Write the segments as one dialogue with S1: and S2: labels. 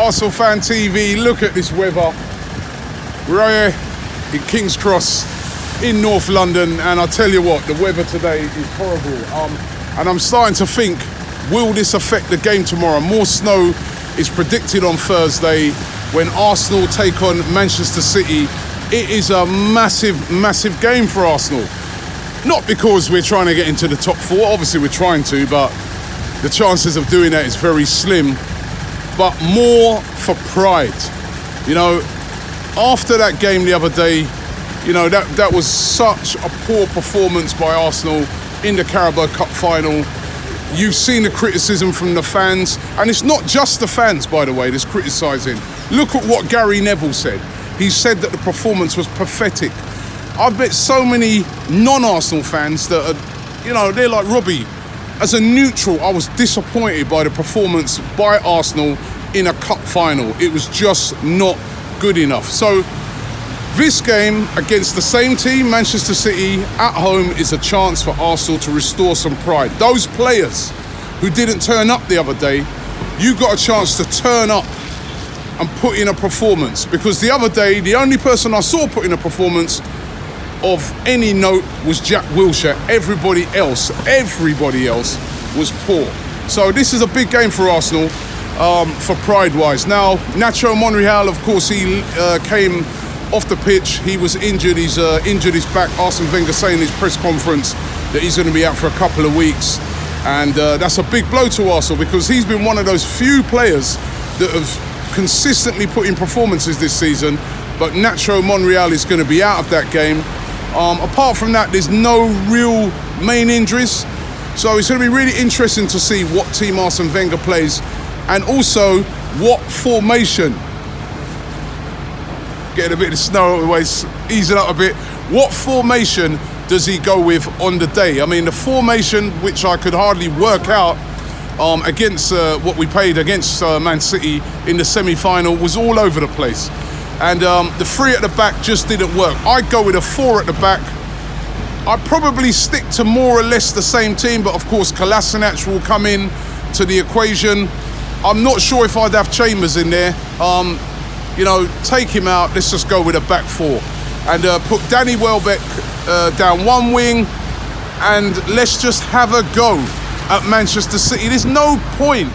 S1: ArsenalFanTV, look at this weather. We're here in King's Cross in North London, and I tell you what, the weather today is horrible. And I'm starting to think, will this affect the game tomorrow? More snow is predicted on Thursday when Arsenal take on Manchester City. It is a massive, massive game for Arsenal. Not because we're trying to get into the top four, obviously we're trying to, but the chances of doing that is very slim. But more for pride. You know, after that game the other day, you know, that was such a poor performance by Arsenal in the Carabao Cup final. You've seen the criticism from the fans, and it's not just the fans, by the way, that's criticising. Look at what Gary Neville said. He said that the performance was pathetic. I bet so many non-Arsenal fans that are, you know, they're like, Robbie, as a neutral, I was disappointed by the performance by Arsenal in a cup final. It was just not good enough. So this game against the same team, Manchester City, at home, is a chance for Arsenal to restore some pride. Those players who didn't turn up the other day, you got a chance to turn up and put in a performance. Because the other day, the only person I saw put in a performance of any note was Jack Wilshere. Everybody else was poor. So this is a big game for Arsenal, for pride-wise. Now, Nacho Monreal, of course, he came off the pitch. He was injured. He's injured his back. Arsene Wenger saying in his press conference that he's going to be out for a couple of weeks. And that's a big blow to Arsenal, because he's been one of those few players that have consistently put in performances this season. But Nacho Monreal is going to be out of that game. Apart from that, there's no real main injuries. So it's going to be really interesting to see what team Arsene Wenger plays, and also what formation. Getting a bit of snow out of the way, easing up a bit. What formation does he go with on the day? I mean, the formation, which I could hardly work out against what we played against Man City in the semi-final, was all over the place. And the three at the back just didn't work. I'd go with a four at the back. I'd probably stick to more or less the same team, but of course Kolasinac will come in to the equation. I'm not sure if I'd have Chambers in there. You know, take him out. Let's just go with a back four. And put Danny Welbeck down one wing, and let's just have a go at Manchester City. There's no point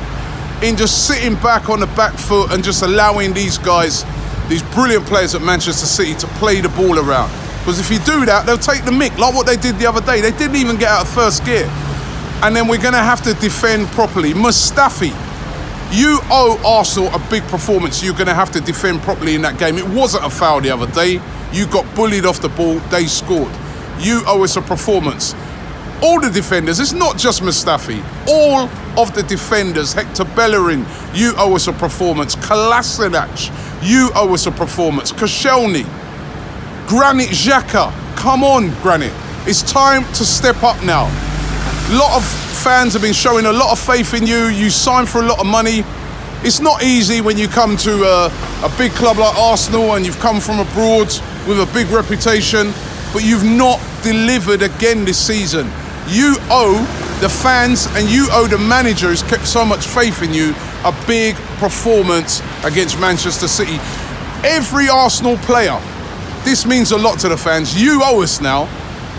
S1: in just sitting back on the back foot and just allowing these guys, these brilliant players at Manchester City, to play the ball around. Because if you do that, they'll take the mick, like what they did the other day. They didn't even get out of first gear. And then we're going to have to defend properly. Mustafi, you owe Arsenal a big performance. You're going to have to defend properly in that game. It wasn't a foul the other day. You got bullied off the ball. They scored. You owe us a performance. All the defenders, it's not just Mustafi. All of the defenders, Hector Bellerin, you owe us a performance. Kolasinac, you owe us a performance. Koscielny, Granit Xhaka, come on, Granit. It's time to step up now. A lot of fans have been showing a lot of faith in you. You signed for a lot of money. It's not easy when you come to a big club like Arsenal and you've come from abroad with a big reputation, but you've not delivered again this season. You owe the fans and you owe the manager who's kept so much faith in you a big performance against Manchester City. Every Arsenal player, this means a lot to the fans. You owe us now,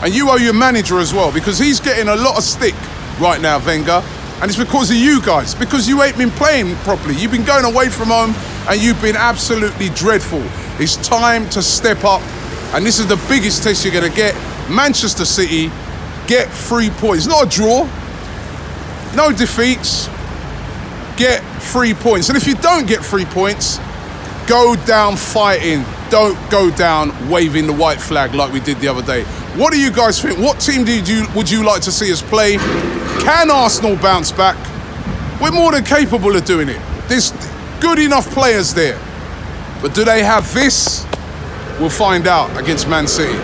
S1: and you owe your manager as well, because he's getting a lot of stick right now, Wenger, and it's because of you guys, because you ain't been playing properly. You've been going away from home and you've been absolutely dreadful. It's time to step up, and this is the biggest test you're going to get. Manchester City, get 3 points. Not a draw, no defeats, get 3 points. And if you don't get 3 points, go down fighting. Don't go down waving the white flag like we did the other day. What do you guys think? What team would you like to see us play? Can Arsenal bounce back? We're more than capable of doing it. There's good enough players there. But do they have this? We'll find out against Man City.